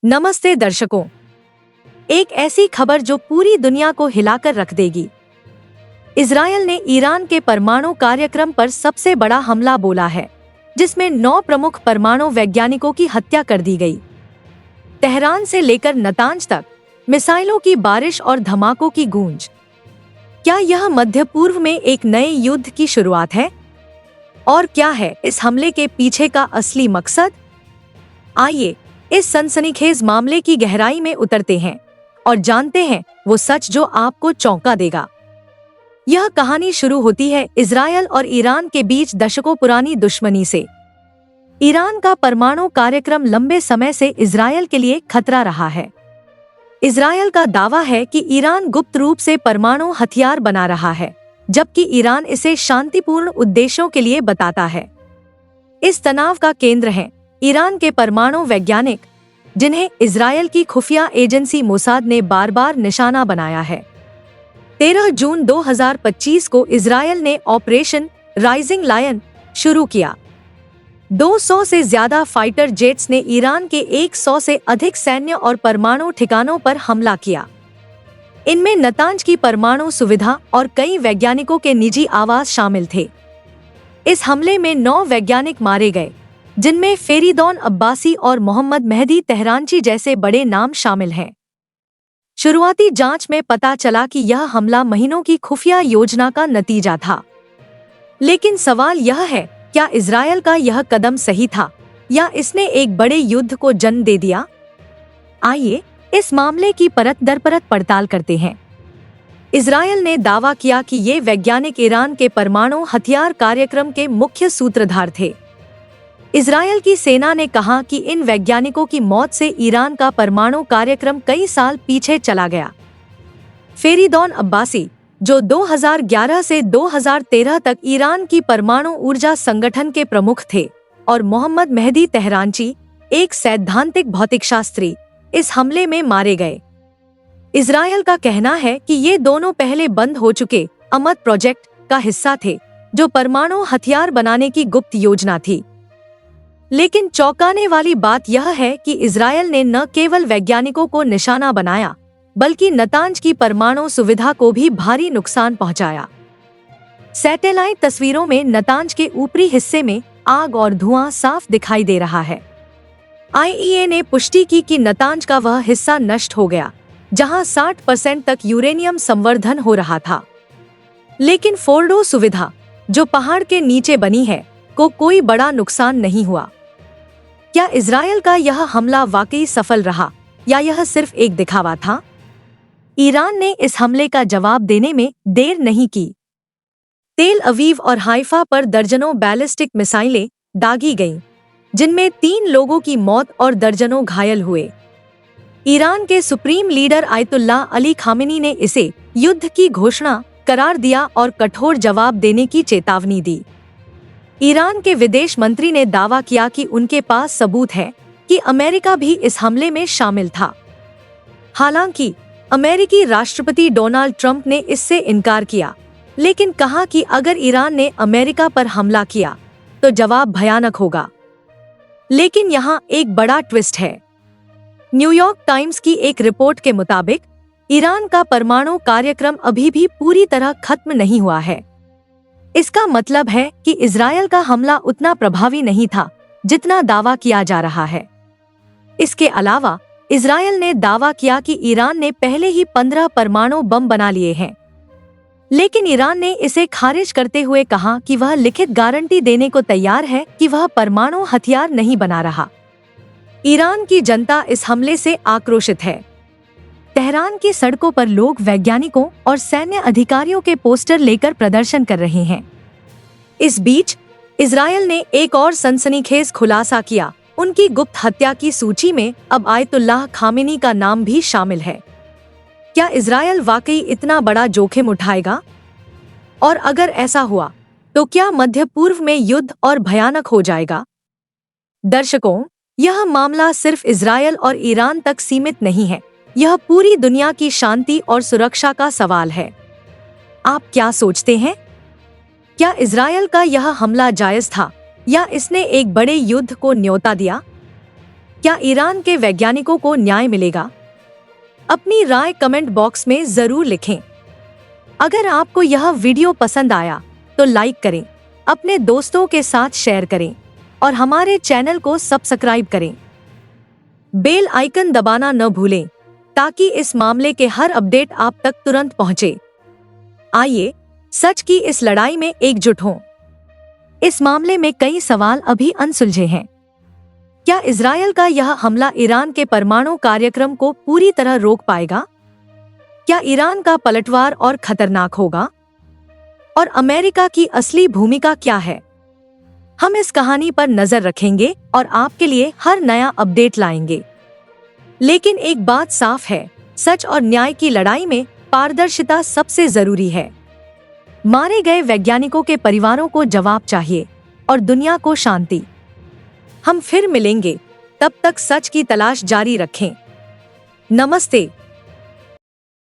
नमस्ते दर्शकों, एक ऐसी खबर जो पूरी दुनिया को हिलाकर रख देगी। इजरायल ने ईरान के परमाणु कार्यक्रम पर सबसे बड़ा हमला बोला है, जिसमें 9 प्रमुख परमाणु वैज्ञानिकों की हत्या कर दी गई। तेहरान से लेकर नतांज तक मिसाइलों की बारिश और धमाकों की गूंज। क्या यह मध्य पूर्व में एक नए युद्ध की शुरुआत है? और क्या है इस हमले के पीछे का असली मकसद? आइए इस सनसनीखेज मामले की गहराई में उतरते हैं और जानते हैं वो सच जो आपको चौंका देगा। यह कहानी शुरू होती है इजरायल और ईरान के बीच दशकों पुरानी दुश्मनी से। ईरान का परमाणु कार्यक्रम लंबे समय से इजरायल के लिए खतरा रहा है। इजरायल का दावा है कि ईरान गुप्त रूप से परमाणु हथियार बना रहा है, जबकि ईरान इसे शांतिपूर्ण उद्देश्यों के लिए बताता है। इस तनाव का केंद्र है ईरान के परमाणु वैज्ञानिक, जिन्हें इजरायल की खुफिया एजेंसी मोसाद ने बार बार निशाना बनाया है। 13 जून 2025 को इजरायल ने ऑपरेशन राइजिंग लायन शुरू किया। 200 से ज्यादा फाइटर जेट्स ने ईरान के 100 से अधिक सैन्य और परमाणु ठिकानों पर हमला किया। इनमें नतांज की परमाणु सुविधा और कई वैज्ञानिकों के निजी आवास शामिल थे। इस हमले में 9 वैज्ञानिक मारे गए, जिनमें फेरीदौन अब्बासी और मोहम्मद मेहदी तेहरानची जैसे बड़े नाम शामिल हैं। शुरुआती जांच में पता चला कि यह हमला महीनों की खुफिया योजना का नतीजा था। लेकिन सवाल यह है, क्या इजरायल का यह कदम सही था या इसने एक बड़े युद्ध को जन्म दे दिया? आइए इस मामले की परत दर परत पड़ताल करते हैं। इजरायल ने दावा किया कि ये वैज्ञानिक ईरान के परमाणु हथियार कार्यक्रम के मुख्य सूत्रधार थे। इजरायल की सेना ने कहा कि इन वैज्ञानिकों की मौत से ईरान का परमाणु कार्यक्रम कई साल पीछे चला गया। फेरीदौन अब्बासी, जो 2011 से 2013 तक ईरान की परमाणु ऊर्जा संगठन के प्रमुख थे, और मोहम्मद मेहदी तेहरानची, एक सैद्धांतिक भौतिकशास्त्री, इस हमले में मारे गए। इजरायल का कहना है कि ये दोनों पहले बंद हो चुके अमद प्रोजेक्ट का हिस्सा थे, जो परमाणु हथियार बनाने की गुप्त योजना थी। लेकिन चौंकाने वाली बात यह है कि इजरायल ने न केवल वैज्ञानिकों को निशाना बनाया, बल्कि नतांज की परमाणु सुविधा को भी भारी नुकसान पहुंचाया। सैटेलाइट तस्वीरों में नतांज के ऊपरी हिस्से में आग और धुआं साफ दिखाई दे रहा है। आईईए ने पुष्टि की कि नतांज का वह हिस्सा नष्ट हो गया, जहां 60% तक यूरेनियम संवर्धन हो रहा था। लेकिन फोर्डो सुविधा, जो पहाड़ के नीचे बनी है, को कोई बड़ा नुकसान नहीं हुआ। क्या इजरायल का यह हमला वाकई सफल रहा या यह सिर्फ एक दिखावा था? ईरान ने इस हमले का जवाब देने में देर नहीं की। तेल अवीव और हाइफा पर दर्जनों बैलिस्टिक मिसाइलें दागी गईं, जिनमें 3 लोगों की मौत और दर्जनों घायल हुए। ईरान के supreme leader Ayatollah Ali Khamenei ने इसे युद्ध की घोषणा करार दिया और कठोर जवाब देने की चेतावनी दी। ईरान के विदेश मंत्री ने दावा किया कि उनके पास सबूत है कि अमेरिका भी इस हमले में शामिल था। हालांकि अमेरिकी राष्ट्रपति डोनाल्ड ट्रंप ने इससे इनकार किया, लेकिन कहा कि अगर ईरान ने अमेरिका पर हमला किया तो जवाब भयानक होगा। लेकिन यहाँ एक बड़ा ट्विस्ट है। न्यूयॉर्क टाइम्स की एक रिपोर्ट के मुताबिक ईरान का परमाणु कार्यक्रम अभी भी पूरी तरह खत्म नहीं हुआ है। इसका मतलब है कि इजरायल का हमला उतना प्रभावी नहीं था जितना दावा किया जा रहा है। इसके अलावा इजरायल ने दावा किया कि ईरान ने पहले ही 15 परमाणु बम बना लिए हैं, लेकिन ईरान ने इसे खारिज करते हुए कहा कि वह लिखित गारंटी देने को तैयार है कि वह परमाणु हथियार नहीं बना रहा। ईरान की जनता इस हमले से आक्रोशित है। तेहरान की सड़कों पर लोग वैज्ञानिकों और सैन्य अधिकारियों के पोस्टर लेकर प्रदर्शन कर रहे हैं। इस बीच इजरायल ने एक और सनसनीखेज खुलासा किया। उनकी गुप्त हत्या की सूची में अब आयतुल्लाह खामेनी का नाम भी शामिल है। क्या इजरायल वाकई इतना बड़ा जोखिम उठाएगा? और अगर ऐसा हुआ तो क्या मध्य पूर्व में युद्ध और भयानक हो जाएगा? दर्शकों, यह मामला सिर्फ इजरायल और ईरान तक सीमित नहीं है। यह पूरी दुनिया की शांति और सुरक्षा का सवाल है। आप क्या सोचते हैं? क्या इजरायल का यह हमला जायज था या इसने एक बड़े युद्ध को न्योता दिया? क्या ईरान के वैज्ञानिकों को न्याय मिलेगा? अपनी राय कमेंट बॉक्स में जरूर लिखें। अगर आपको यह वीडियो पसंद आया तो लाइक करें, अपने दोस्तों के साथ शेयर करें और हमारे चैनल को सब्सक्राइब करें। बेल आइकन दबाना न भूलें ताकि इस मामले के हर अपडेट आप तक तुरंत पहुंचे। आइए सच की इस लड़ाई में एकजुट हों। इस मामले में कई सवाल अभी अनसुलझे हैं। क्या इजरायल का यह हमला ईरान के परमाणु कार्यक्रम को पूरी तरह रोक पाएगा? क्या ईरान का पलटवार और खतरनाक होगा? और अमेरिका की असली भूमिका क्या है? हम इस कहानी पर नजर रखेंगे और आपके लिए हर नया अपडेट लाएंगे। लेकिन एक बात साफ है, सच और न्याय की लड़ाई में पारदर्शिता सबसे जरूरी है। मारे गए वैज्ञानिकों के परिवारों को जवाब चाहिए और दुनिया को शांति। हम फिर मिलेंगे, तब तक सच की तलाश जारी रखें। नमस्ते।